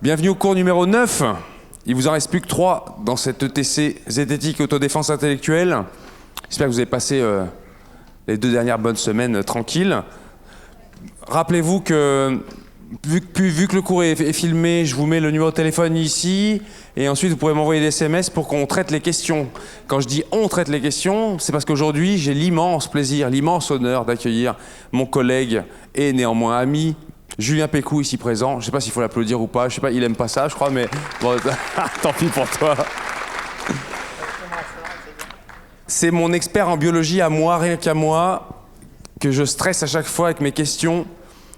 Bienvenue au cours numéro 9. Il vous en reste plus que 3 dans cette ETC zététique autodéfense intellectuelle. J'espère que vous avez passé les 2 dernières bonnes semaines tranquilles. Rappelez-vous que vu que le cours est filmé, je vous mets le numéro de téléphone ici et ensuite vous pourrez m'envoyer des SMS pour qu'on traite les questions. Quand je dis on traite les questions, c'est parce qu'aujourd'hui j'ai l'immense plaisir, l'immense honneur d'accueillir mon collègue et néanmoins ami, Julien Pécou, ici présent. Je ne sais pas s'il faut l'applaudir ou pas, je sais pas, il aime pas ça je crois, mais bon, tant pis pour toi. C'est mon expert en biologie à moi, rien qu'à moi, que je stresse à chaque fois avec mes questions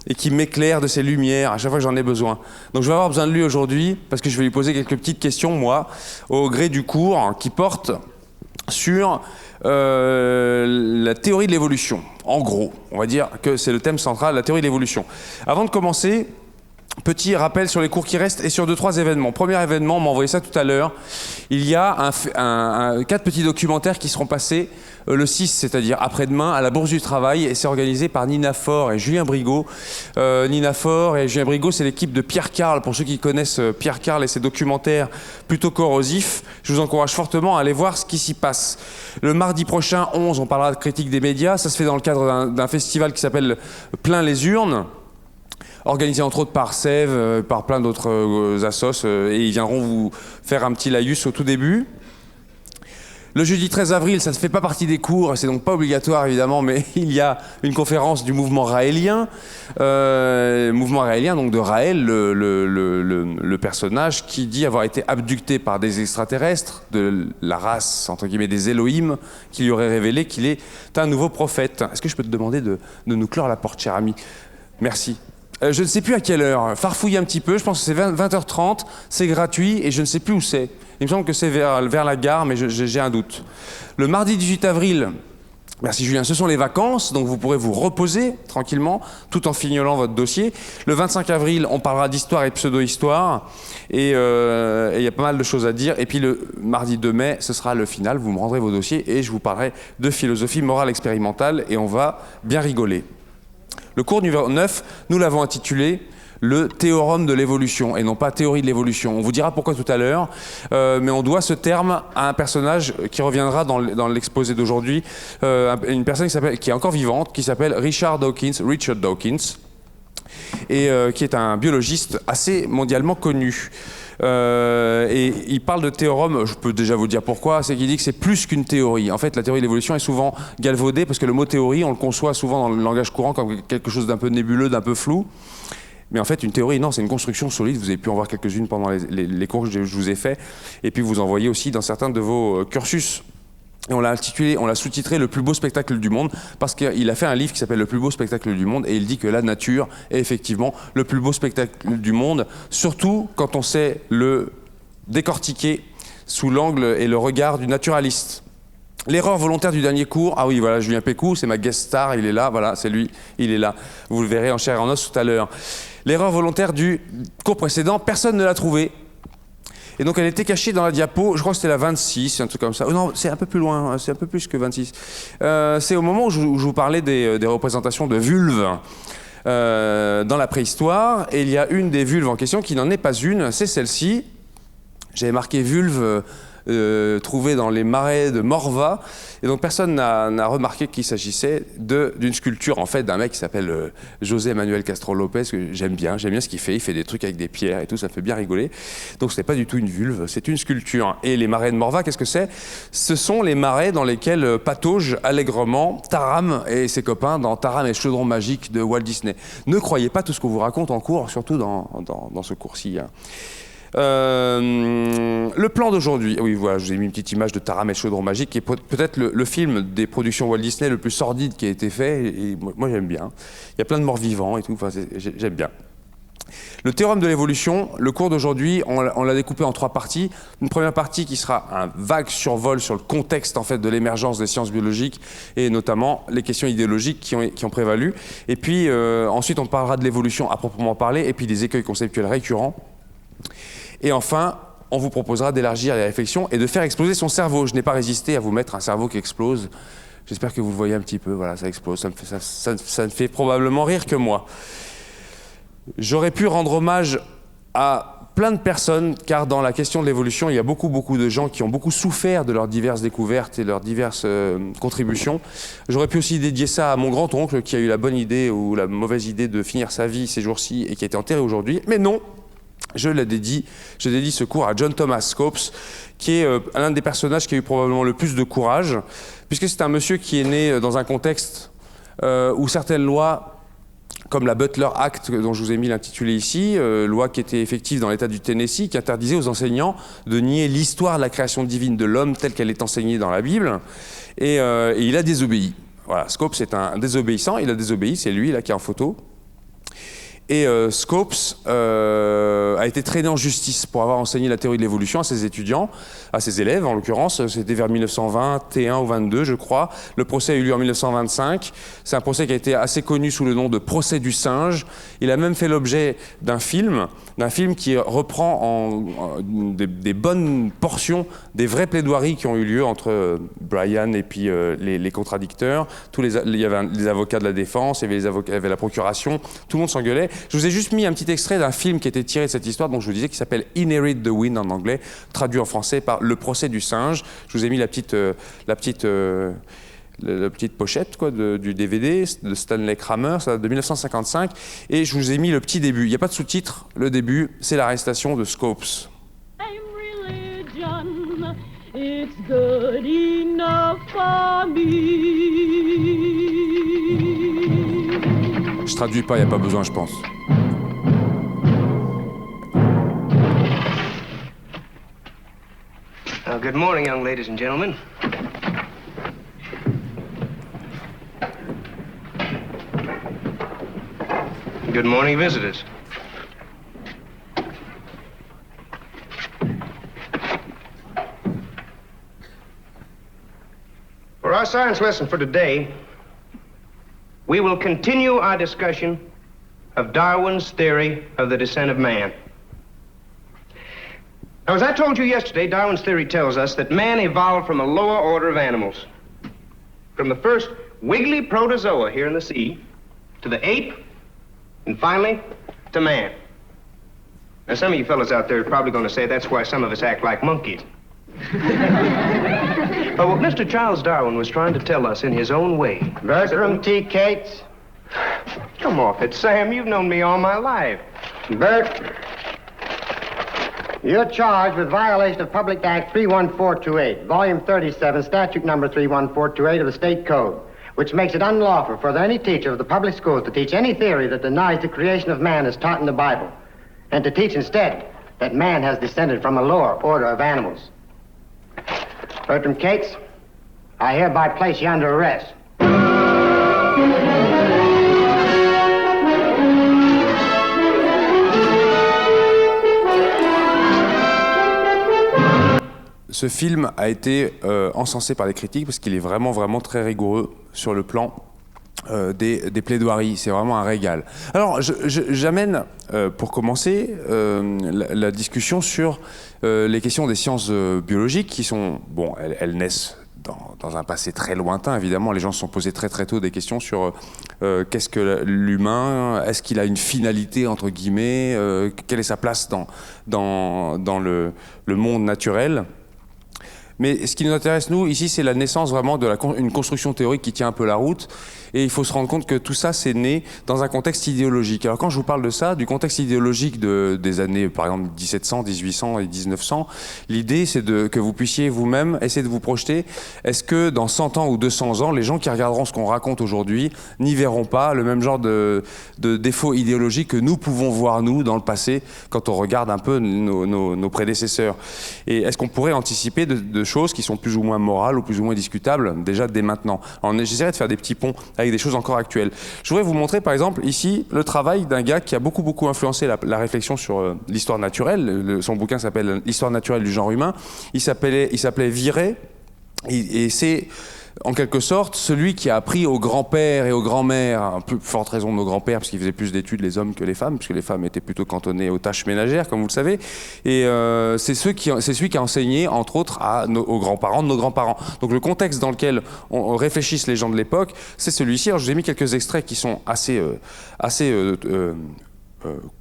et qui m'éclaire de ses lumières à chaque fois que j'en ai besoin. Donc je vais avoir besoin de lui aujourd'hui parce que je vais lui poser quelques petites questions, moi, au gré du cours qui porte sur la théorie de l'évolution. En gros, on va dire que c'est le thème central, la théorie de l'évolution. Avant de commencer, petit rappel sur les cours qui restent et sur 2-3 événements. Premier événement, on m'a envoyé ça tout à l'heure. Il y a 4 petits documentaires qui seront passés le 6, c'est-à-dire après-demain, à la Bourse du Travail, et c'est organisé par Nina Faure et Julien Brigaut. Nina Faure et Julien Brigaut, c'est l'équipe de Pierre Carl. Pour ceux qui connaissent Pierre Carl et ses documentaires plutôt corrosifs, je vous encourage fortement à aller voir ce qui s'y passe. Le mardi prochain, 11, on parlera de critique des médias. Ça se fait dans le cadre d'un festival qui s'appelle Plein les urnes, organisé entre autres par Sève, par plein d'autres assos, et ils viendront vous faire un petit laïus au tout début. Le jeudi 13 avril, ça ne fait pas partie des cours, c'est donc pas obligatoire évidemment, mais il y a une conférence du mouvement raélien. Mouvement raélien, donc de Raël, le personnage qui dit avoir été abducté par des extraterrestres, de la race, entre guillemets, des Elohim, qui lui auraient révélé qu'il est un nouveau prophète. Est-ce que je peux te demander de nous clore la porte, cher ami? Merci. Je ne sais plus à quelle heure, farfouille un petit peu, je pense que c'est 20h30, c'est gratuit et je ne sais plus où c'est. Il me semble que c'est vers la gare, mais j'ai un doute. Le mardi 18 avril, merci Julien, ce sont les vacances, donc vous pourrez vous reposer tranquillement, tout en fignolant votre dossier. Le 25 avril, on parlera d'histoire et de pseudo-histoire, et il y a pas mal de choses à dire. Et puis le mardi 2 mai, ce sera le final, vous me rendrez vos dossiers et je vous parlerai de philosophie morale expérimentale, et on va bien rigoler. Le cours numéro 9, nous l'avons intitulé le théorème de l'évolution et non pas théorie de l'évolution. On vous dira pourquoi tout à l'heure, mais on doit ce terme à un personnage qui reviendra dans l'exposé d'aujourd'hui, une personne qui est encore vivante, qui s'appelle Richard Dawkins, et qui est un biologiste assez mondialement connu. Et il parle de théorème, je peux déjà vous dire pourquoi, c'est qu'il dit que c'est plus qu'une théorie. En fait, la théorie de l'évolution est souvent galvaudée parce que le mot théorie, on le conçoit souvent dans le langage courant comme quelque chose d'un peu nébuleux, d'un peu flou. Mais en fait, une théorie, non, c'est une construction solide. Vous avez pu en voir quelques-unes pendant les cours que je vous ai faits. Et puis vous en voyez aussi dans certains de vos cursus. Et on l'a sous-titré « Le plus beau spectacle du monde » parce qu'il a fait un livre qui s'appelle « Le plus beau spectacle du monde » et il dit que la nature est effectivement le plus beau spectacle du monde, surtout quand on sait le décortiquer sous l'angle et le regard du naturaliste. L'erreur volontaire du dernier cours, ah oui, voilà, Julien Pécou, c'est ma guest star, il est là, voilà, c'est lui, il est là. Vous le verrez en chair et en os tout à l'heure. L'erreur volontaire du cours précédent, personne ne l'a trouvée. Et donc elle était cachée dans la diapo, je crois que c'était la 26, un truc comme ça. Oh non, c'est un peu plus loin, c'est un peu plus que 26. C'est au moment où je vous parlais des représentations de vulves dans la préhistoire. Et il y a une des vulves en question qui n'en est pas une, c'est celle-ci. J'avais marqué vulve trouvée dans les marais de Morva. Et donc personne n'a remarqué qu'il s'agissait d'une sculpture en fait d'un mec qui s'appelle José Manuel Castro Lopez, que j'aime bien ce qu'il fait. Il fait des trucs avec des pierres et tout, ça fait bien rigoler. Donc c'était pas du tout une vulve, c'est une sculpture. Et les marais de Morva, qu'est-ce que c'est? Ce sont les marais dans lesquels patauge allègrement Taram et ses copains dans Taram et le chaudron magique de Walt Disney. Ne croyez pas tout ce qu'on vous raconte en cours, surtout dans ce cours-ci. Le plan d'aujourd'hui, oui voilà, je vous ai mis une petite image de Taram et le chaudron magique, qui est peut-être le film des productions Walt Disney le plus sordide qui a été fait, et moi j'aime bien. Il y a plein de morts vivants et tout, enfin, j'aime bien. Le théorème de l'évolution, le cours d'aujourd'hui, on l'a découpé en 3 parties. Une première partie qui sera un vague survol sur le contexte en fait, de l'émergence des sciences biologiques et notamment les questions idéologiques qui ont prévalu. Et puis ensuite on parlera de l'évolution à proprement parler et puis des écueils conceptuels récurrents. Et enfin, on vous proposera d'élargir les réflexions et de faire exploser son cerveau. Je n'ai pas résisté à vous mettre un cerveau qui explose. J'espère que vous le voyez un petit peu, voilà, ça explose, ça ne fait probablement rire que moi. J'aurais pu rendre hommage à plein de personnes, car dans la question de l'évolution, il y a beaucoup de gens qui ont beaucoup souffert de leurs diverses découvertes et leurs diverses contributions. J'aurais pu aussi dédier ça à mon grand-oncle qui a eu la bonne idée ou la mauvaise idée de finir sa vie ces jours-ci et qui a été enterré aujourd'hui, mais non. Je dédie ce cours à John Thomas Scopes, qui est l'un des personnages qui a eu probablement le plus de courage, puisque c'est un monsieur qui est né dans un contexte où certaines lois, comme la Butler Act, dont je vous ai mis l'intitulé ici, loi qui était effective dans l'État du Tennessee, qui interdisait aux enseignants de nier l'histoire de la création divine de l'homme telle qu'elle est enseignée dans la Bible, et il a désobéi. Voilà, Scopes est un désobéissant, il a désobéi, c'est lui là qui est en photo. Et Scopes a été traîné en justice pour avoir enseigné la théorie de l'évolution à ses étudiants, à ses élèves en l'occurrence. C'était vers 1921 ou 22, je crois. Le procès a eu lieu en 1925. C'est un procès qui a été assez connu sous le nom de procès du singe. Il a même fait l'objet d'un film qui reprend des bonnes portions des vraies plaidoiries qui ont eu lieu entre Brian et puis les contradicteurs. Il y avait les avocats de la défense, il y avait la procuration. Tout le monde s'engueulait. Je vous ai juste mis un petit extrait d'un film qui était tiré de cette histoire, dont je vous disais, qui s'appelle Inherit the Wind en anglais, traduit en français par Le procès du singe. Je vous ai mis la petite pochette quoi, du DVD de Stanley Kramer, ça date de 1955, et je vous ai mis le petit début. Il n'y a pas de sous-titres, le début, c'est l'arrestation de Scopes. It's good enough for me. Je traduis pas, il n'y a pas besoin, je pense. Good morning, young ladies and gentlemen. Good morning, visitors. For our science lesson for today, we will continue our discussion of Darwin's theory of the descent of man. Now, as I told you yesterday, Darwin's theory tells us that man evolved from a lower order of animals. From the first wiggly protozoa here in the sea, to the ape, and finally, to man. Now, some of you fellas out there are probably going to say that's why some of us act like monkeys. But what Mr. Charles Darwin was trying to tell us in his own way... Bertram T. Cates. Come off it, Sam. You've known me all my life. Bert, you're charged with violation of Public Act 31428, Volume 37, Statute Number 31428 of the State Code, which makes it unlawful for any teacher of the public schools to teach any theory that denies the creation of man as taught in the Bible, and to teach instead that man has descended from a lower order of animals. Bertram Cates, I hereby place you under arrest. Ce film a été encensé par les critiques parce qu'il est vraiment très rigoureux sur le plan des plaidoiries. C'est vraiment un régal. Alors, j'amène, pour commencer, la discussion sur les questions des sciences biologiques qui sont, bon, elles naissent dans un passé très lointain, évidemment. Les gens se sont posés très tôt des questions sur qu'est-ce que l'humain, est-ce qu'il a une finalité, entre guillemets, quelle est sa place dans le monde naturel. Mais ce qui nous intéresse, nous, ici, c'est la naissance vraiment d'une construction théorique qui tient un peu la route. Et il faut se rendre compte que tout ça, c'est né dans un contexte idéologique. Alors quand je vous parle de ça, du contexte idéologique des années, par exemple, 1700, 1800 et 1900, l'idée, c'est que vous puissiez vous-même essayer de vous projeter. Est-ce que dans 100 ans ou 200 ans, les gens qui regarderont ce qu'on raconte aujourd'hui n'y verront pas le même genre de défauts idéologiques que nous pouvons voir, nous, dans le passé, quand on regarde un peu nos prédécesseurs? Et est-ce qu'on pourrait anticiper de choses qui sont plus ou moins morales ou plus ou moins discutables, déjà dès maintenant? Alors j'essaierai de faire des petits ponts avec des choses encore actuelles. Je voudrais vous montrer par exemple ici le travail d'un gars qui a beaucoup influencé la réflexion sur l'histoire naturelle. Son bouquin s'appelle L'histoire naturelle du genre humain. Il s'appelait Viret, et c'est en quelque sorte celui qui a appris aux grands-pères et aux grands-mères, à plus forte raison nos grands-pères, parce qu'ils faisaient plus d'études les hommes que les femmes, puisque les femmes étaient plutôt cantonnées aux tâches ménagères, comme vous le savez. Et c'est celui qui a enseigné, entre autres, aux grands-parents de nos grands-parents. Donc le contexte dans lequel on réfléchisse les gens de l'époque, c'est celui-ci. Alors je vous ai mis quelques extraits qui sont assez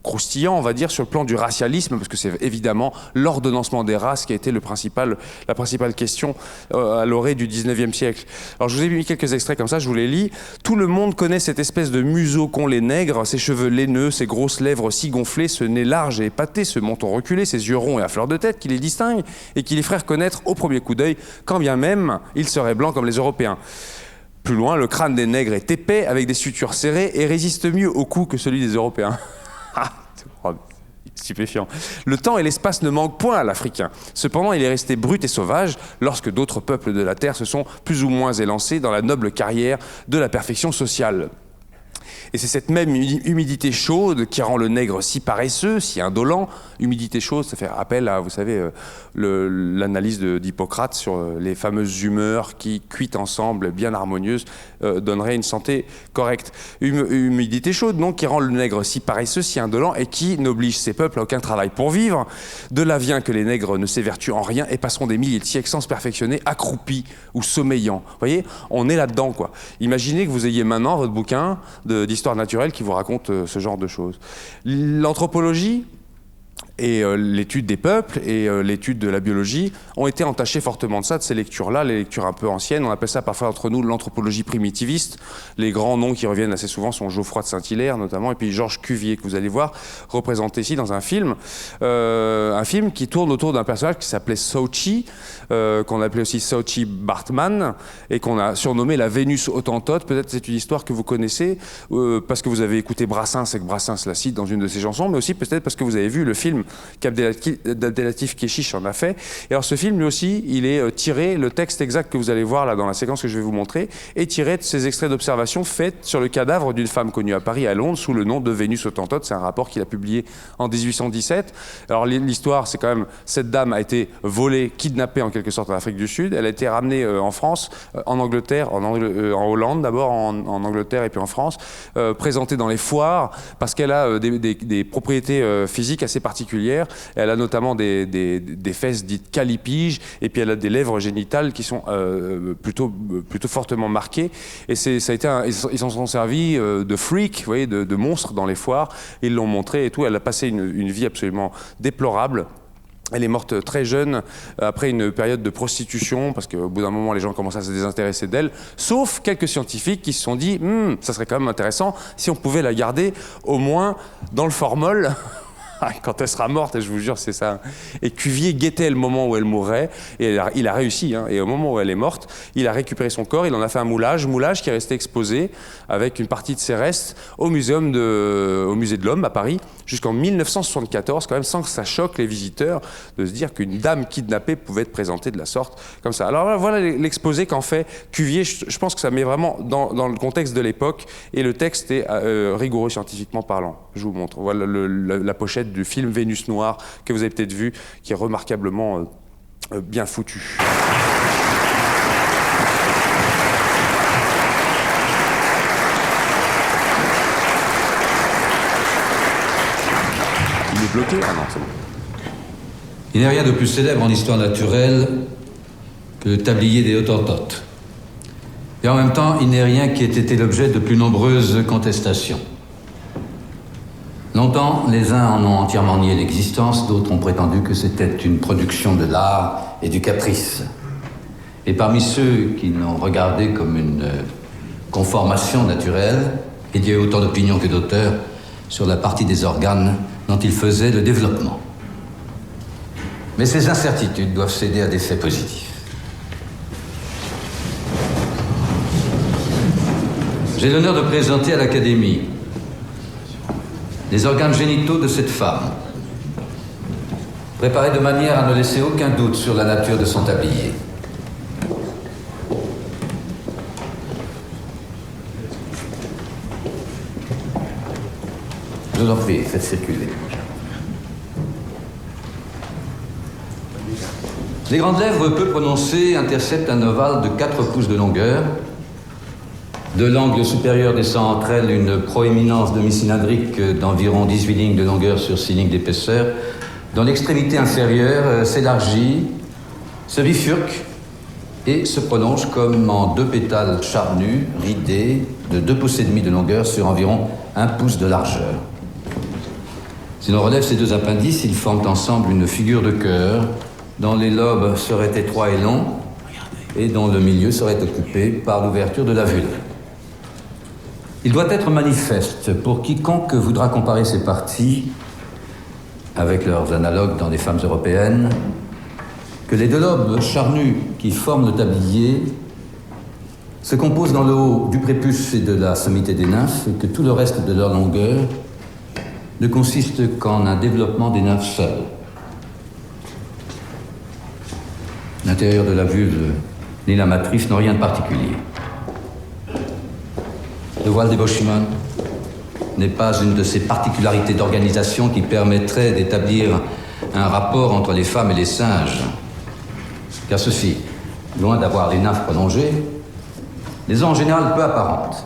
croustillant, on va dire, sur le plan du racialisme, parce que c'est évidemment l'ordonnancement des races qui a été la principale question à l'orée du 19e siècle. Alors je vous ai mis quelques extraits comme ça, je vous les lis. Tout le monde connaît cette espèce de museau qu'ont les nègres, ces cheveux laineux, ces grosses lèvres si gonflées, ce nez large et épaté, ce menton reculé, ces yeux ronds et à fleur de tête qui les distinguent et qui les ferait reconnaître au premier coup d'œil, quand bien même ils seraient blancs comme les Européens. Plus loin, le crâne des nègres est épais, avec des sutures serrées et résiste mieux au coup que celui des Européens. Stupéfiant. Le temps et l'espace ne manquent point à l'Africain. Cependant, il est resté brut et sauvage lorsque d'autres peuples de la Terre se sont plus ou moins élancés dans la noble carrière de la perfection sociale. Et c'est cette même humidité chaude qui rend le nègre si paresseux, si indolent. Humidité chaude, ça fait rappel à, vous savez, l'analyse d'Hippocrate sur les fameuses humeurs qui, cuites ensemble, bien harmonieuses, donneraient une santé correcte. Humidité chaude, donc, qui rend le nègre si paresseux, si indolent, et qui n'oblige ces peuples à aucun travail pour vivre. De là vient que les nègres ne s'évertuent en rien et passeront des milliers de siècles sans se perfectionner, accroupis ou sommeillants. Vous voyez, on est là-dedans, quoi. Imaginez que vous ayez maintenant votre bouquin d'histoire naturelle qui vous raconte ce genre de choses. L'anthropologie et l'étude des peuples et l'étude de la biologie ont été entachées fortement de ça, de ces lectures-là, les lectures un peu anciennes. On appelle ça parfois entre nous l'anthropologie primitiviste. Les grands noms qui reviennent assez souvent sont Geoffroy de Saint-Hilaire notamment, et puis Georges Cuvier, que vous allez voir représenté ici dans un film qui tourne autour d'un personnage qui s'appelait Sauchi, qu'on appelait aussi Sauchi Bartman, et qu'on a surnommé la Vénus Hottentote. Peut-être c'est une histoire que vous connaissez, parce que vous avez écouté Brassens et que Brassens la cite dans une de ses chansons, mais aussi peut-être parce que vous avez vu le film qu'Abdelatif Kechiche en a fait. Et alors ce film, lui aussi, il est tiré, le texte exact que vous allez voir là dans la séquence que je vais vous montrer, est tiré de ces extraits d'observation faits sur le cadavre d'une femme connue à Paris, à Londres, sous le nom de Vénus Hottentote. C'est un rapport qu'il a publié en 1817. Alors l'histoire, c'est quand même, cette dame a été volée, kidnappée en quelque sorte en Afrique du Sud. Elle a été ramenée en France, en Angleterre, en Hollande d'abord, en Angleterre et puis en France, présentée dans les foires parce qu'elle a des propriétés physiques assez particulières. Elle a notamment des fesses dites calipiges, et puis elle a des lèvres génitales qui sont plutôt fortement marquées. Et ça a été ils s'en sont servis de freak, vous voyez, de monstres dans les foires. Ils l'ont montré et tout. Elle a passé une vie absolument déplorable. Elle est morte très jeune, après une période de prostitution, parce qu'au bout d'un moment, les gens commençaient à se désintéresser d'elle, sauf quelques scientifiques qui se sont dit « ça serait quand même intéressant si on pouvait la garder au moins dans le formol ». Quand elle sera morte, et je vous jure, c'est ça. Et Cuvier guettait le moment où elle mourrait, et il a réussi. Hein. Et au moment où elle est morte, il a récupéré son corps, il en a fait un moulage qui est resté exposé avec une partie de ses restes au musée de l'Homme à Paris, jusqu'en 1974, quand même, sans que ça choque les visiteurs de se dire qu'une dame kidnappée pouvait être présentée de la sorte, comme ça. Alors voilà l'exposé qu'en fait Cuvier. Je pense que ça met vraiment dans le contexte de l'époque, et le texte est rigoureux scientifiquement parlant. Je vous montre. Voilà la pochette du film Vénus Noire, que vous avez peut-être vu, qui est remarquablement bien foutu. Il est bloqué? Ah non, c'est bon. Il n'y a rien de plus célèbre en histoire naturelle que le tablier des Hottentotes. Et en même temps, il n'est rien qui ait été l'objet de plus nombreuses contestations. Longtemps, les uns en ont entièrement nié l'existence, d'autres ont prétendu que c'était une production de l'art et du caprice. Et parmi ceux qui l'ont regardé comme une conformation naturelle, il y a eu autant d'opinions que d'auteurs sur la partie des organes dont il faisait le développement. Mais ces incertitudes doivent céder à des faits positifs. J'ai l'honneur de présenter à l'Académie les organes génitaux de cette femme, préparés de manière à ne laisser aucun doute sur la nature de son tablier. Je vous en prie, faites circuler. Les grandes lèvres peu prononcées interceptent un ovale de 4 pouces de longueur. De l'angle supérieur descend entre elles une proéminence demi-cylindrique d'environ 18 lignes de longueur sur 6 lignes d'épaisseur, dont l'extrémité inférieure s'élargit, se bifurque et se prolonge comme en 2 pétales charnus, ridés, de 2 pouces et demi de longueur sur environ 1 pouce de largeur. Si l'on relève ces deux appendices, ils forment ensemble une figure de cœur dont les lobes seraient étroits et longs et dont le milieu serait occupé par l'ouverture de la vulve. Il doit être manifeste pour quiconque voudra comparer ces parties avec leurs analogues dans les femmes européennes que les deux lobes charnus qui forment le tablier se composent dans le haut du prépuce et de la sommité des nymphes et que tout le reste de leur longueur ne consiste qu'en un développement des nymphes seules. L'intérieur de la vulve ni la matrice n'ont rien de particulier. Le voile des Boshiman n'est pas une de ces particularités d'organisation qui permettraient d'établir un rapport entre les femmes et les singes. Car ceux-ci, loin d'avoir les nymphes prolongées, les ont en général peu apparentes.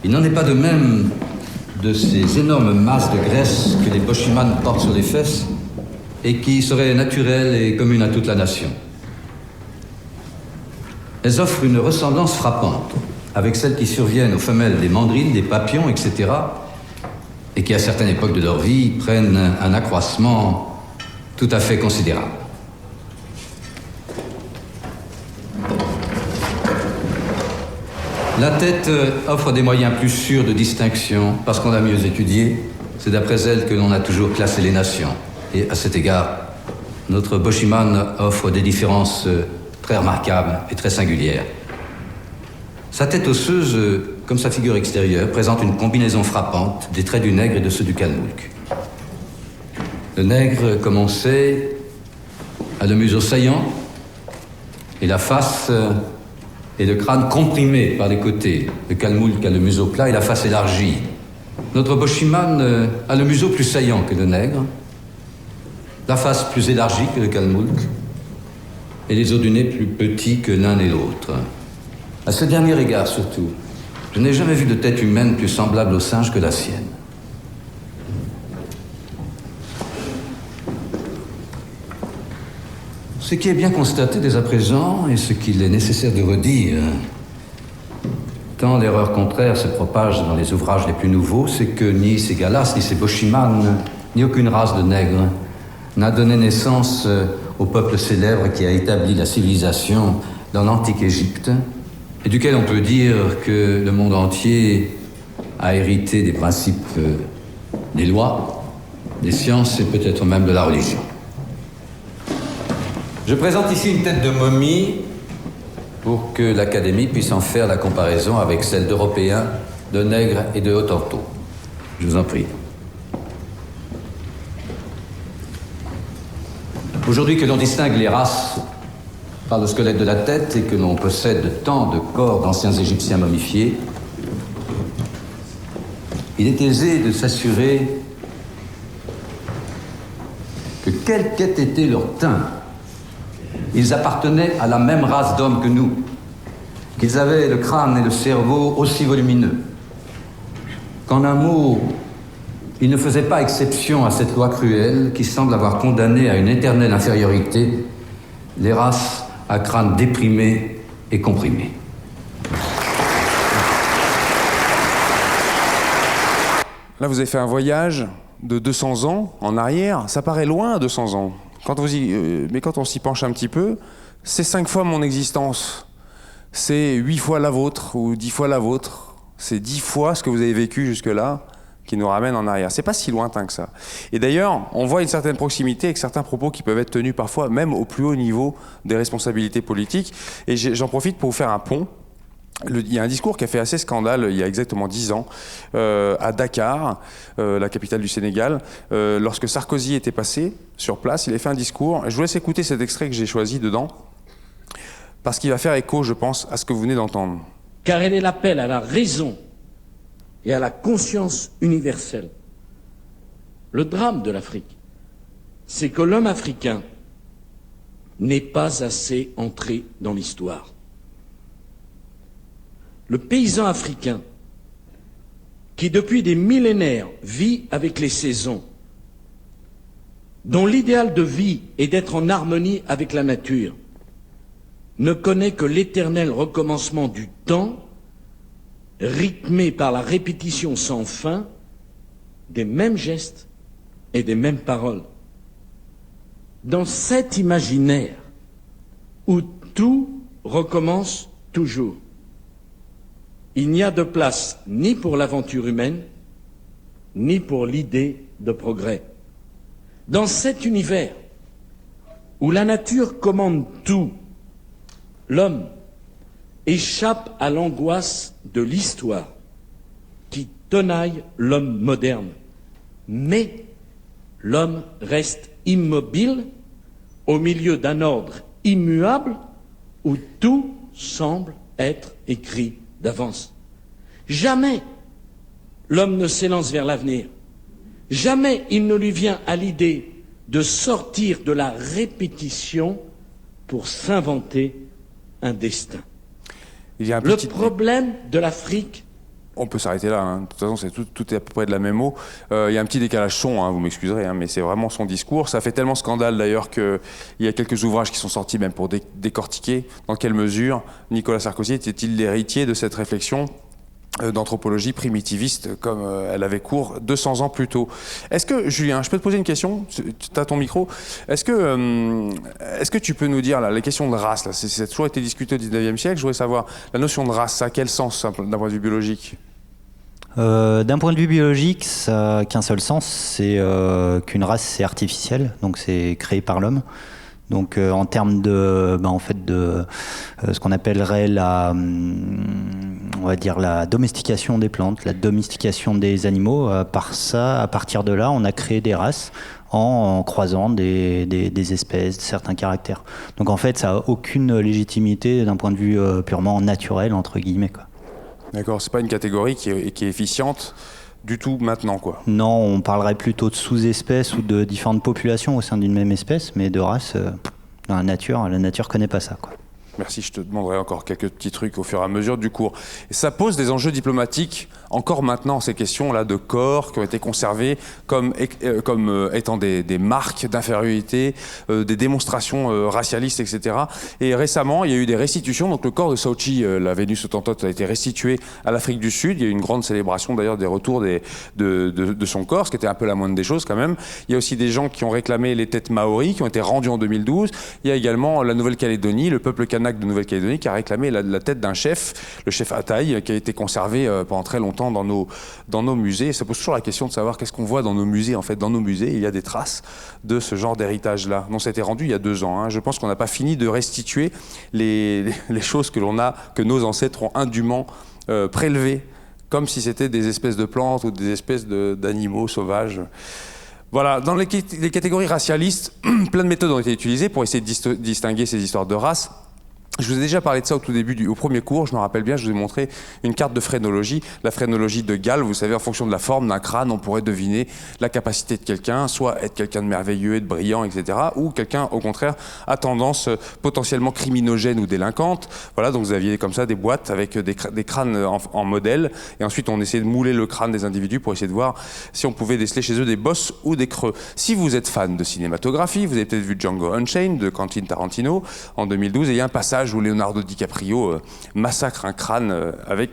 Il n'en est pas de même de ces énormes masses de graisse que les Boshiman portent sur les fesses et qui seraient naturelles et communes à toute la nation. Elles offrent une ressemblance frappante avec celles qui surviennent aux femelles des mandrines, des papillons, etc., et qui, à certaines époques de leur vie, prennent un accroissement tout à fait considérable. La tête offre des moyens plus sûrs de distinction parce qu'on l'a mieux étudiée. C'est d'après elle que l'on a toujours classé les nations. Et à cet égard, notre Boshiman offre des différences très remarquables et très singulières. Sa tête osseuse, comme sa figure extérieure, présente une combinaison frappante des traits du nègre et de ceux du Kalmouk. Le nègre, comme on sait, a le museau saillant et la face et le crâne comprimé par les côtés. Le Kalmouk a le museau plat et la face élargie. Notre Boshiman a le museau plus saillant que le nègre, la face plus élargie que le Kalmouk et les os du nez plus petits que l'un et l'autre. À ce dernier égard, surtout, je n'ai jamais vu de tête humaine plus semblable au singe que la sienne. Ce qui est bien constaté dès à présent, et ce qu'il est nécessaire de redire, tant l'erreur contraire se propage dans les ouvrages les plus nouveaux, c'est que ni ces Galas, ni ces Boshiman, ni aucune race de nègres n'a donné naissance au peuple célèbre qui a établi la civilisation dans l'antique Égypte, et duquel on peut dire que le monde entier a hérité des principes des lois, des sciences et peut-être même de la religion. Je présente ici une tête de momie pour que l'Académie puisse en faire la comparaison avec celle d'Européens, de Nègres et de Hottentots. Je vous en prie. Aujourd'hui que l'on distingue les races par le squelette de la tête et que l'on possède tant de corps d'anciens Égyptiens momifiés, il est aisé de s'assurer que quel qu'ait été leur teint, ils appartenaient à la même race d'hommes que nous, qu'ils avaient le crâne et le cerveau aussi volumineux, qu'en un mot, ils ne faisaient pas exception à cette loi cruelle qui semble avoir condamné à une éternelle infériorité les races à crâne déprimé et comprimé. Là, vous avez fait un voyage de 200 ans en arrière. Ça paraît loin, 200 ans. Mais quand on s'y penche un petit peu, c'est 5 fois mon existence. C'est 8 fois la vôtre ou 10 fois la vôtre. C'est 10 fois ce que vous avez vécu jusque-là qui nous ramène en arrière. C'est pas si lointain que ça. Et d'ailleurs, on voit une certaine proximité avec certains propos qui peuvent être tenus parfois même au plus haut niveau des responsabilités politiques. Et j'en profite pour vous faire un pont. Il y a un discours qui a fait assez scandale il y a exactement 10 ans à Dakar, la capitale du Sénégal, lorsque Sarkozy était passé sur place. Il a fait un discours. Je vous laisse écouter cet extrait que j'ai choisi dedans, parce qu'il va faire écho, je pense, à ce que vous venez d'entendre. Car elle est l'appel à la raison et à la conscience universelle. Le drame de l'Afrique, c'est que l'homme africain n'est pas assez entré dans l'histoire. Le paysan africain, qui depuis des millénaires vit avec les saisons, dont l'idéal de vie est d'être en harmonie avec la nature, ne connaît que l'éternel recommencement du temps, rythmé par la répétition sans fin des mêmes gestes et des mêmes paroles. Dans cet imaginaire où tout recommence toujours, il n'y a de place ni pour l'aventure humaine, ni pour l'idée de progrès. Dans cet univers où la nature commande tout, l'homme échappe à l'angoisse de l'histoire qui tenaille l'homme moderne. Mais l'homme reste immobile au milieu d'un ordre immuable où tout semble être écrit d'avance. Jamais l'homme ne s'élance vers l'avenir. Jamais il ne lui vient à l'idée de sortir de la répétition pour s'inventer un destin. Il y a un Le petit... problème de l'Afrique... On peut s'arrêter là, hein. De toute façon, tout est à peu près de la même eau. Il y a un petit décalage son, hein, vous m'excuserez, hein, mais c'est vraiment son discours. Ça fait tellement scandale d'ailleurs qu'il y a quelques ouvrages qui sont sortis même pour décortiquer dans quelle mesure Nicolas Sarkozy était-il l'héritier de cette réflexion d'anthropologie primitiviste comme elle avait cours 200 ans plus tôt. Est-ce que, Julien, je peux te poser une question? Tu as ton micro. Est-ce que tu peux nous dire, là, les questions de race, là, ça a toujours été discuté au 19e siècle, je voudrais savoir, la notion de race, ça a quel sens d'un point de vue biologique? D'un point de vue biologique, ça n'a qu'un seul sens, c'est qu'une race, c'est artificiel, donc c'est créé par l'homme. Donc en termes de, ce qu'on appellerait on va dire la domestication des plantes, la domestication des animaux, à partir de là, on a créé des races en croisant des espèces, certains caractères. Donc en fait, ça n'a aucune légitimité d'un point de vue purement naturel, entre guillemets, quoi. D'accord, c'est pas une catégorie qui est efficiente du tout maintenant, quoi. Non, on parlerait plutôt de sous-espèces ou de différentes populations au sein d'une même espèce, mais de race, dans la nature connaît pas ça, quoi. Merci, je te demanderai encore quelques petits trucs au fur et à mesure du cours. Et ça pose des enjeux diplomatiques, encore maintenant, ces questions-là de corps qui ont été conservés comme étant des marques d'infériorité, des démonstrations racialistes, etc. Et récemment, il y a eu des restitutions. Donc le corps de Saochi, la Vénus autantote, a été restitué à l'Afrique du Sud. Il y a eu une grande célébration d'ailleurs des retours de son corps, ce qui était un peu la moindre des choses quand même. Il y a aussi des gens qui ont réclamé les têtes maoris, qui ont été rendues en 2012. Il y a également la Nouvelle-Calédonie, le peuple kanak de Nouvelle-Calédonie qui a réclamé la tête d'un chef, le chef Ataï, qui a été conservé pendant très longtemps dans nos musées. Et ça pose toujours la question de savoir qu'est-ce qu'on voit dans nos musées. En fait, dans nos musées, il y a des traces de ce genre d'héritage-là. Donc ça a été rendu il y a 2 ans. Hein. Je pense qu'on n'a pas fini de restituer les choses que nos ancêtres ont indûment prélevées, comme si c'était des espèces de plantes ou des espèces d'animaux sauvages. Voilà, dans les catégories racialistes, plein de méthodes ont été utilisées pour essayer de distinguer ces histoires de race. Je vous ai déjà parlé de ça au tout début, au premier cours, je me rappelle bien, je vous ai montré une carte de phrénologie, la phrénologie de Gall. Vous savez, en fonction de la forme d'un crâne, on pourrait deviner la capacité de quelqu'un, soit être quelqu'un de merveilleux et de brillant, etc., ou quelqu'un, au contraire, à tendance potentiellement criminogène ou délinquante. Voilà, donc vous aviez comme ça des boîtes avec des crânes en modèle, et ensuite on essayait de mouler le crâne des individus pour essayer de voir si on pouvait déceler chez eux des bosses ou des creux. Si vous êtes fan de cinématographie, vous avez peut-être vu Django Unchained de Quentin Tarantino en 2012, et il y a un passage où Leonardo DiCaprio massacre un crâne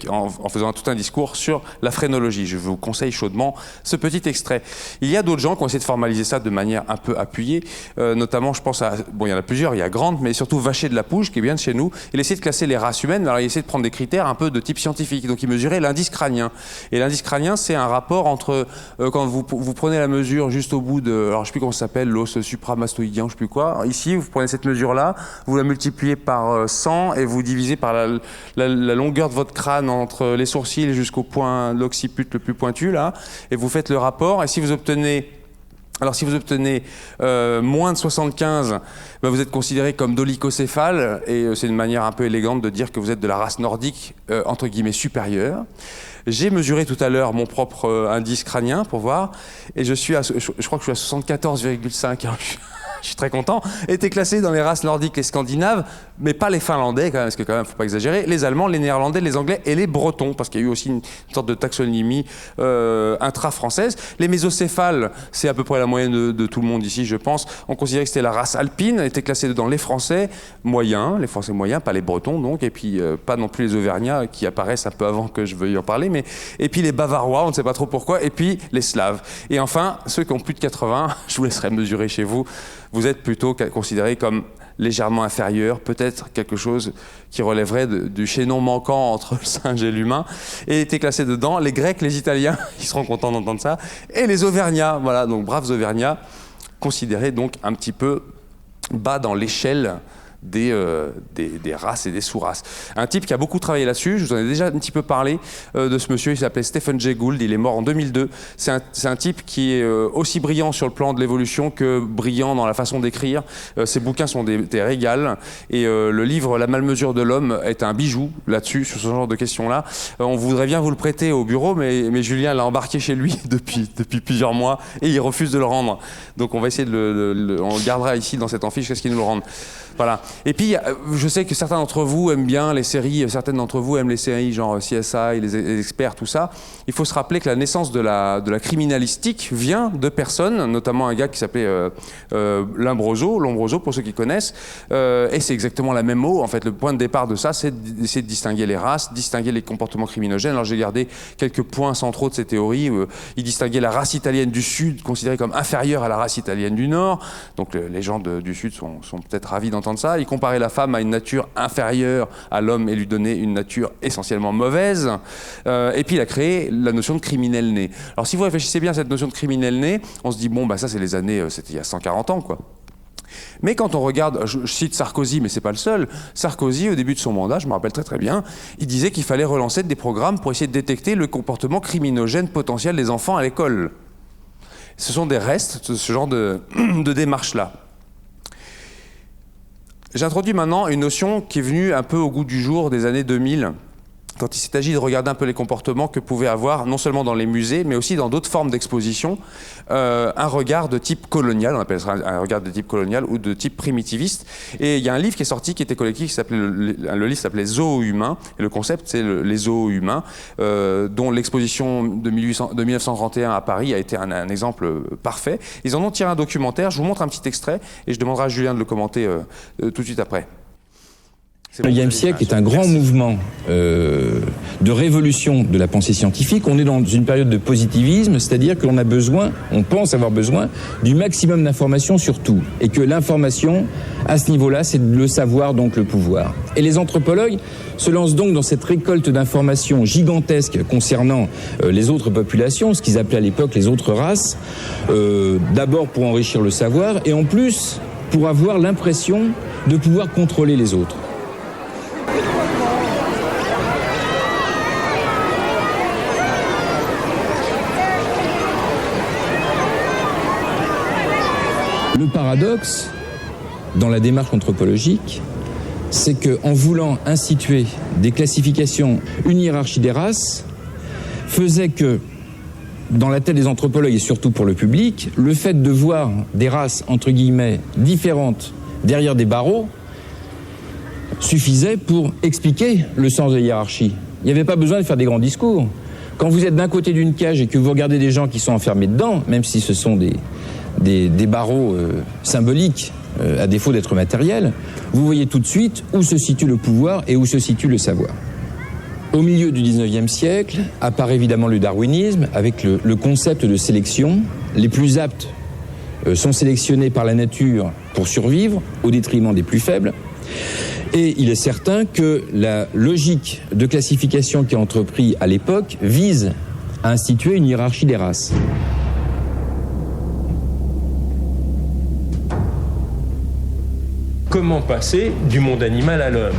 en faisant tout un discours sur la phrénologie. Je vous conseille chaudement ce petit extrait. Il y a d'autres gens qui ont essayé de formaliser ça de manière un peu appuyée, notamment je pense à, bon il y en a plusieurs, il y a Grant, mais surtout Vacher de la Pouge qui est bien de chez nous. Il essaie de classer les races humaines, alors il essaie de prendre des critères un peu de type scientifique, donc il mesurait l'indice crânien. Et l'indice crânien, c'est un rapport entre, quand vous prenez la mesure juste au bout de, alors je sais plus comment ça s'appelle, l'os supramastoïdien, je sais plus quoi, ici vous prenez cette mesure-là, vous la multipliez par 100 et vous divisez par la longueur de votre crâne entre les sourcils jusqu'au point de l'occiput le plus pointu, là, et vous faites le rapport, et si vous obtenez moins de 75, ben vous êtes considéré comme dolicocéphale, et c'est une manière un peu élégante de dire que vous êtes de la race nordique, entre guillemets, supérieure. J'ai mesuré tout à l'heure mon propre indice crânien pour voir, et je crois que je suis à 74,5. Hein. je suis très content, était classé dans les races nordiques, les scandinaves, mais pas les finlandais quand même, parce que quand même, faut pas exagérer, les allemands, les néerlandais, les anglais et les bretons, parce qu'il y a eu aussi une sorte de taxonomie intra-française. Les mésocéphales, c'est à peu près la moyenne de tout le monde ici, je pense. On considérait que c'était la race alpine, était classée dedans les Français moyens, pas les bretons donc, et puis pas non plus les auvergnats qui apparaissent un peu avant que je veuille en parler, mais et puis les bavarois, on ne sait pas trop pourquoi, et puis les slaves. Et enfin, ceux qui ont plus de 80, je vous laisserai mesurer chez vous, vous êtes plutôt considérés comme légèrement inférieurs, peut-être quelque chose qui relèverait du chaînon manquant entre le singe et l'humain, et étaient classés dedans les Grecs, les Italiens, ils seront contents d'entendre ça, et les Auvergnats, voilà, donc braves Auvergnats, considérés donc un petit peu bas dans l'échelle des races et des sous-races. Un type qui a beaucoup travaillé là-dessus, je vous en ai déjà un petit peu parlé de ce monsieur, il s'appelait Stephen Jay Gould, il est mort en 2002. C'est un type qui est aussi brillant sur le plan de l'évolution que brillant dans la façon d'écrire. Ses bouquins sont des régals, et le livre La malmesure de l'homme est un bijou là-dessus, sur ce genre de questions-là. On voudrait bien vous le prêter au bureau, mais Julien l'a embarqué chez lui depuis plusieurs mois, et il refuse de le rendre. Donc on va essayer on le gardera ici dans cette amphi jusqu'à ce qu'il nous le rende. Voilà. Et puis, je sais que certains d'entre vous aiment bien les séries, certaines d'entre vous aiment les séries genre CSI, les experts, tout ça. Il faut se rappeler que la naissance de la criminalistique vient de personnes, notamment un gars qui s'appelait Lombroso, pour ceux qui connaissent. Et c'est exactement la même mot. En fait, le point de départ de ça, c'est d'essayer de distinguer les races, distinguer les comportements criminogènes. Alors, j'ai gardé quelques points centraux de ces théories. Il distinguait la race italienne du Sud, considérée comme inférieure à la race italienne du Nord. Donc, les gens du Sud sont peut-être ravis d'entendre ça. Il comparait la femme à une nature inférieure à l'homme et lui donnait une nature essentiellement mauvaise. Et puis il a créé la notion de criminel né. Alors si vous réfléchissez bien à cette notion de criminel né, on se dit bon bah ça c'est les années, c'était il y a 140 ans quoi. Mais quand on regarde, je cite Sarkozy, mais c'est pas le seul. Sarkozy, au début de son mandat, je me rappelle très très bien, il disait qu'il fallait relancer des programmes pour essayer de détecter le comportement criminogène potentiel des enfants à l'école. Ce sont des restes de ce genre de démarche-là. J'introduis maintenant une notion qui est venue un peu au goût du jour des années 2000, quand il s'est agi de regarder un peu les comportements que pouvaient avoir, non seulement dans les musées, mais aussi dans d'autres formes d'exposition, un regard de type colonial, on appelle ça un regard de type colonial ou de type primitiviste. Et il y a un livre qui est sorti, qui était collectif, qui s'appelait, le livre s'appelait Zoos humains, et le concept c'est les zoos humains, dont l'exposition de 1931 à Paris a été un exemple parfait. Ils en ont tiré un documentaire, je vous montre un petit extrait, et je demanderai à Julien de le commenter tout de suite après. Le XXe siècle est un grand mouvement de révolution de la pensée scientifique. On est dans une période de positivisme, c'est-à-dire qu'on a besoin, on pense avoir besoin du maximum d'informations sur tout. Et que l'information, à ce niveau-là, c'est le savoir, donc le pouvoir. Et les anthropologues se lancent donc dans cette récolte d'informations gigantesques concernant les autres populations, ce qu'ils appelaient à l'époque les autres races, d'abord pour enrichir le savoir, et en plus pour avoir l'impression de pouvoir contrôler les autres. Le paradoxe dans la démarche anthropologique, c'est qu'en voulant instituer des classifications, une hiérarchie des races, faisait que, dans la tête des anthropologues et surtout pour le public, le fait de voir des races, entre guillemets, différentes derrière des barreaux, suffisait pour expliquer le sens de la hiérarchie. Il n'y avait pas besoin de faire des grands discours. Quand vous êtes d'un côté d'une cage et que vous regardez des gens qui sont enfermés dedans, même si ce sont des barreaux symboliques, à défaut d'être matériels, vous voyez tout de suite où se situe le pouvoir et où se situe le savoir. Au milieu du XIXe siècle apparaît évidemment le darwinisme avec le concept de sélection. Les plus aptes sont sélectionnés par la nature pour survivre au détriment des plus faibles. Et il est certain que la logique de classification qui est entreprise à l'époque vise à instituer une hiérarchie des races. Comment passer du monde animal à l'homme ?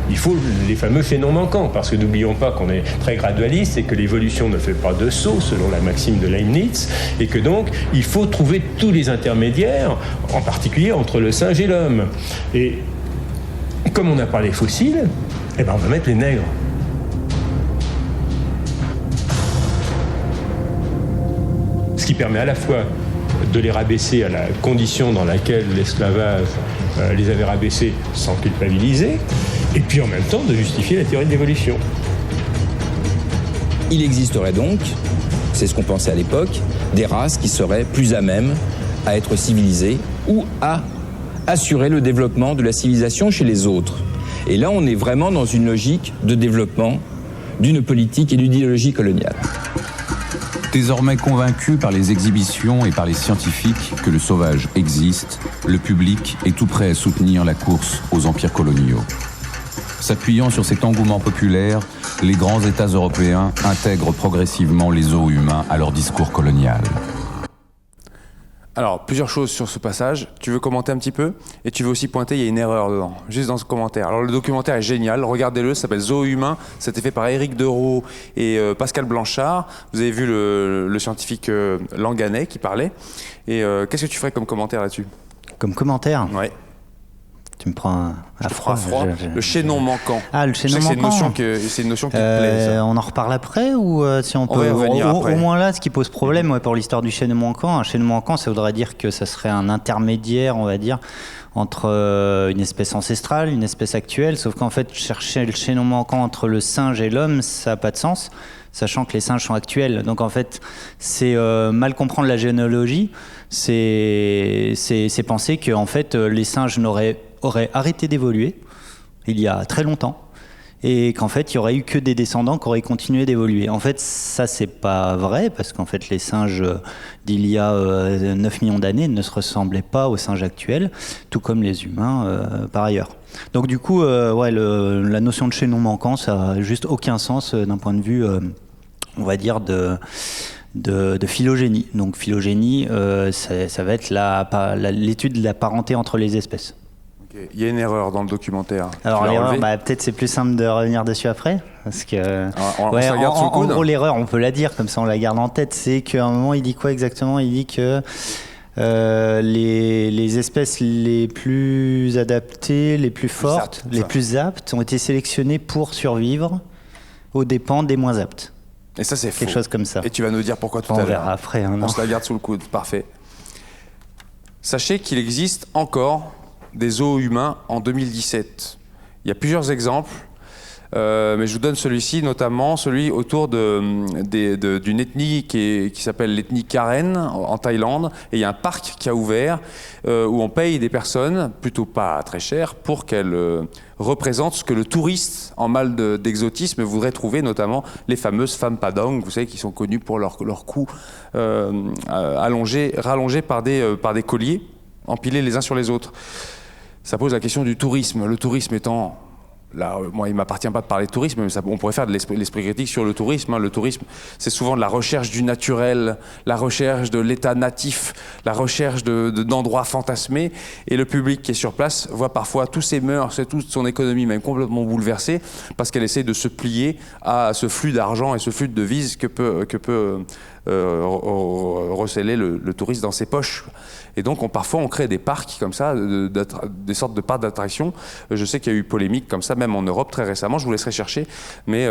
Il faut les fameux chaînons manquants, parce que n'oublions pas qu'on est très gradualiste et que l'évolution ne fait pas de saut, selon la maxime de Leibniz, et que donc il faut trouver tous les intermédiaires, en particulier entre le singe et l'homme. Et comme on n'a pas les fossiles, eh ben on va mettre les nègres. Ce qui permet à la fois de les rabaisser à la condition dans laquelle l'esclavage les avait rabaissés sans culpabiliser, et puis en même temps de justifier la théorie de l'évolution. Il existerait donc, c'est ce qu'on pensait à l'époque, des races qui seraient plus à même à être civilisées ou à assurer le développement de la civilisation chez les autres. Et là, on est vraiment dans une logique de développement d'une politique et d'une idéologie coloniale. Désormais convaincu par les exhibitions et par les scientifiques que le sauvage existe, le public est tout prêt à soutenir la course aux empires coloniaux. S'appuyant sur cet engouement populaire, les grands États européens intègrent progressivement les zoos humains à leur discours colonial. Alors, plusieurs choses sur ce passage. Tu veux commenter un petit peu? Et tu veux aussi pointer, il y a une erreur dedans, juste dans ce commentaire. Alors, le documentaire est génial, regardez-le, ça s'appelle Zoo humain. C'était fait par Éric Dereau et Pascal Blanchard. Vous avez vu le scientifique Langanais qui parlait. Et qu'est-ce que tu ferais comme commentaire là-dessus? Comme commentaire? Ouais. Tu me prends à froid. Le chaînon manquant. Ah, le chaînon manquant. C'est une notion qui te plaît, ça. On en reparle après ou si on peut va y revenir après. Au moins là, ce qui pose problème pour l'histoire du chaînon manquant. Un chaînon manquant, ça voudrait dire que ça serait un intermédiaire, on va dire, entre une espèce ancestrale, une espèce actuelle. Sauf qu'en fait, chercher le chaînon manquant entre le singe et l'homme, ça n'a pas de sens, sachant que les singes sont actuels. Donc en fait, c'est mal comprendre la généalogie. C'est penser que en fait, les singes auraient arrêté d'évoluer il y a très longtemps et qu'en fait il y aurait eu que des descendants qui auraient continué d'évoluer. En fait ça c'est pas vrai parce qu'en fait les singes d'il y a 9 millions d'années ne se ressemblaient pas aux singes actuels, tout comme les humains par ailleurs. Donc du coup la notion de chaînon manquant ça a juste aucun sens d'un point de vue on va dire de phylogénie. Donc phylogénie ça va être l'étude de la parenté entre les espèces. Il y a une erreur dans le documentaire. Alors l'erreur, peut-être c'est plus simple de revenir dessus après, parce que on se la garde sous le coude. En gros l'erreur, on peut la dire comme ça, on la garde en tête. C'est qu'à un moment il dit quoi exactement? Il dit que les espèces les plus adaptées, les plus fortes, les plus aptes ont été sélectionnées pour survivre aux dépens des moins aptes. Et ça c'est faux. Quelque chose comme ça. Et tu vas nous dire pourquoi tout à l'heure. On verra après. On se la garde sous le coude, parfait. Sachez qu'il existe encore des zoos humains en 2017. Il y a plusieurs exemples, mais je vous donne celui-ci, notamment celui autour d'une ethnie qui s'appelle l'ethnie Karen en Thaïlande. Et il y a un parc qui a ouvert où on paye des personnes, plutôt pas très cher, pour qu'elles représentent ce que le touriste en mal d'exotisme voudrait trouver, notamment les fameuses femmes padang, vous savez, qui sont connues pour leur cou rallongé par des colliers empilés les uns sur les autres. Ça pose la question du tourisme. Le tourisme étant... Là, moi, il ne m'appartient pas de parler de tourisme, mais on pourrait faire de l'esprit critique sur le tourisme. Le tourisme, c'est souvent de la recherche du naturel, la recherche de l'état natif, la recherche d'endroits fantasmés. Et le public qui est sur place voit parfois tous ses mœurs et toute son économie même complètement bouleversée parce qu'elle essaie de se plier à ce flux d'argent et ce flux de devises que peut receler le touriste dans ses poches. Et donc parfois on crée des parcs comme ça, des sortes de parcs d'attractions. Je sais qu'il y a eu polémique comme ça, même en Europe très récemment, je vous laisserai chercher, mais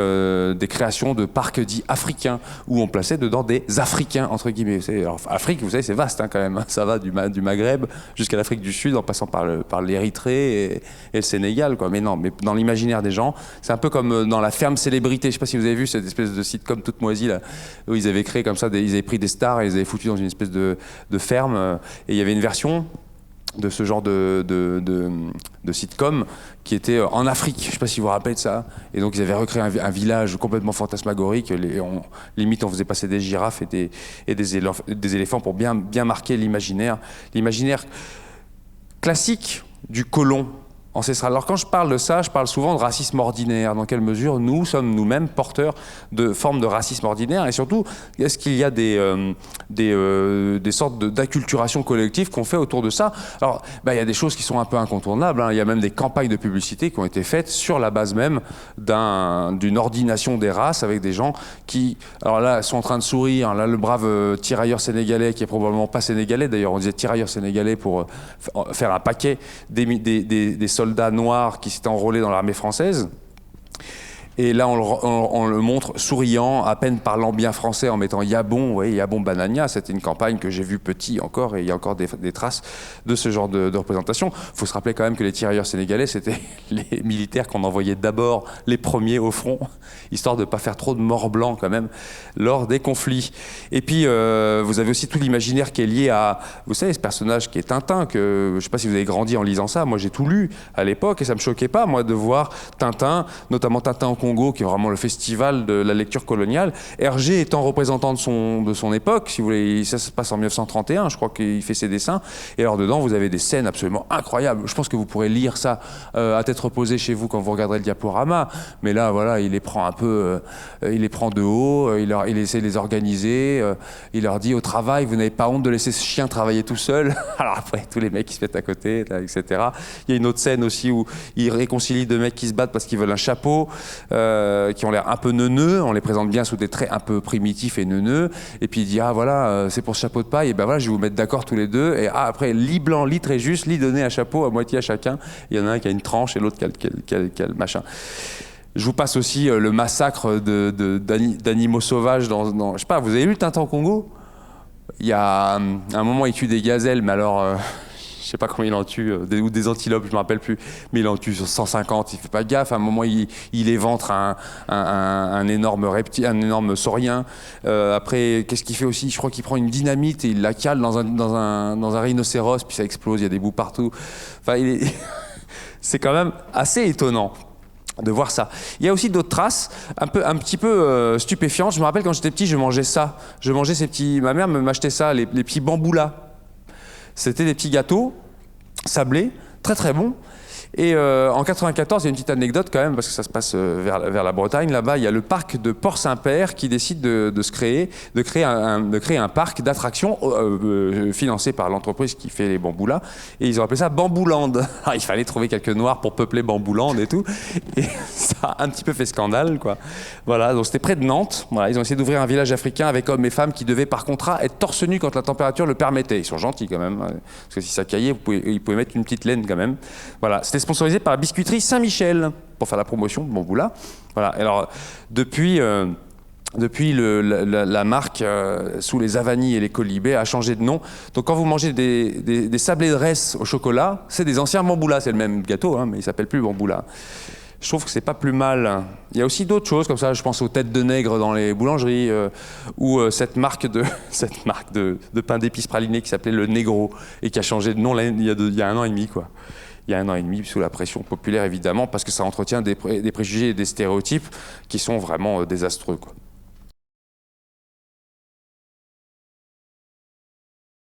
des créations de parcs dits africains, où on plaçait dedans des Africains, entre guillemets. Alors, Afrique, vous savez, c'est vaste quand même, ça va du Maghreb jusqu'à l'Afrique du Sud, en passant par l'Érythrée et le Sénégal, quoi. Mais non, mais dans l'imaginaire des gens, c'est un peu comme dans la ferme célébrité, je sais pas si vous avez vu cette espèce de sitcom toute moisie, là, où ils avaient créé comme ça, ils avaient pris des stars et ils avaient foutu dans une espèce de ferme. Et il y avait une version de ce genre de sitcom qui était en Afrique. Je ne sais pas si vous vous rappelez de ça. Et donc ils avaient recréé un village complètement fantasmagorique. Limite on faisait passer des girafes et des éléphants pour bien marquer l'imaginaire classique du colon ancestral. Alors quand je parle de ça, je parle souvent de racisme ordinaire. Dans quelle mesure nous sommes nous-mêmes porteurs de formes de racisme ordinaire, et surtout, est-ce qu'il y a des sortes d'acculturation collective qu'on fait autour de ça? Alors, il y a des choses qui sont un peu incontournables, hein. Il y a même des campagnes de publicité qui ont été faites sur la base même d'une ordination des races avec des gens qui, alors là, sont en train de sourire. Là, le brave tirailleur sénégalais, qui est probablement pas sénégalais d'ailleurs, on disait tirailleur sénégalais pour faire un paquet des soldats noirs qui s'étaient enrôlés dans l'armée française. Et là, on le montre souriant, à peine parlant bien français, en mettant Yabon, vous voyez, Yabon Banania. C'était une campagne que j'ai vue petit encore, et il y a encore des traces de ce genre de représentation. Il faut se rappeler quand même que les tirailleurs sénégalais, c'était les militaires qu'on envoyait d'abord les premiers au front, histoire de ne pas faire trop de morts blancs quand même lors des conflits. Et puis, vous avez aussi tout l'imaginaire qui est lié à, vous savez, ce personnage qui est Tintin, que je ne sais pas si vous avez grandi en lisant ça, moi j'ai tout lu à l'époque, et ça ne me choquait pas, moi, de voir Tintin, notamment Tintin au Congo, qui est vraiment le festival de la lecture coloniale. Hergé étant représentant de son époque, si vous voulez, ça se passe en 1931, je crois qu'il fait ses dessins, et alors dedans, vous avez des scènes absolument incroyables. Je pense que vous pourrez lire ça à tête reposée chez vous quand vous regarderez le diaporama, mais là, voilà, il les prend un peu, il les prend de haut, il essaie de les organiser, il leur dit au travail, vous n'avez pas honte de laisser ce chien travailler tout seul. Alors après, tous les mecs qui se mettent à côté, là, etc. Il y a une autre scène aussi où il réconcilie deux mecs qui se battent parce qu'ils veulent un chapeau, qui ont l'air un peu neuneux, on les présente bien sous des traits un peu primitifs et neuneux, et puis il dit, ah voilà, c'est pour ce chapeau de paille, et ben voilà, je vais vous mettre d'accord tous les deux, et après, lit blanc, lit très juste, lit donner un chapeau à moitié à chacun, il y en a un qui a une tranche et l'autre qui a le machin. Je vous passe aussi le massacre d'animaux sauvages dans... Je sais pas, vous avez lu le Tintin au Congo ? Il y a un moment, il tue des gazelles, mais alors... je sais pas combien il en tue, ou des antilopes, je me rappelle plus, mais il en tue sur 150, il fait pas gaffe. À un moment, il éventre un énorme reptile, un énorme saurien. Après, qu'est-ce qu'il fait aussi ? Je crois qu'il prend une dynamite et il la cale dans un rhinocéros, puis ça explose, il y a des bouts partout. Enfin, c'est quand même assez étonnant de voir ça. Il y a aussi d'autres traces un petit peu stupéfiantes. Je me rappelle quand j'étais petit, je mangeais ça. Je mangeais ces petits... Ma mère m'achetait ça, les petits bamboulas. C'était des petits gâteaux sablés, très très bons. Et en 94, il y a une petite anecdote quand même, parce que ça se passe vers la Bretagne. Là-bas, il y a le parc de Port-Saint-Père qui décide de créer un parc d'attractions financé par l'entreprise qui fait les bamboulas. Et ils ont appelé ça Bambouland. Alors, il fallait trouver quelques noirs pour peupler Bambouland et tout. Et ça a un petit peu fait scandale, quoi. Voilà, donc c'était près de Nantes. Voilà, ils ont essayé d'ouvrir un village africain avec hommes et femmes qui devaient par contrat être torse nu quand la température le permettait. Ils sont gentils quand même, parce que si ça caillait, ils pouvaient mettre une petite laine quand même. Voilà, c'était sponsorisé par la biscuiterie Saint-Michel pour faire la promotion de Bamboula. Voilà. Alors depuis la marque sous les Avani et les Colibés a changé de nom. Donc quand vous mangez des sablés de Resse au chocolat, c'est des anciens Bamboula, c'est le même gâteau, hein, mais il s'appelle plus Bamboula. Je trouve que c'est pas plus mal. Il y a aussi d'autres choses comme ça. Je pense aux têtes de nègre dans les boulangeries ou cette marque de pain d'épices praliné qui s'appelait le Negro et qui a changé de nom il y a 1 an et demi, quoi. Il y a 1 an et demi, sous la pression populaire évidemment, parce que ça entretient des préjugés et des stéréotypes qui sont vraiment désastreux, quoi.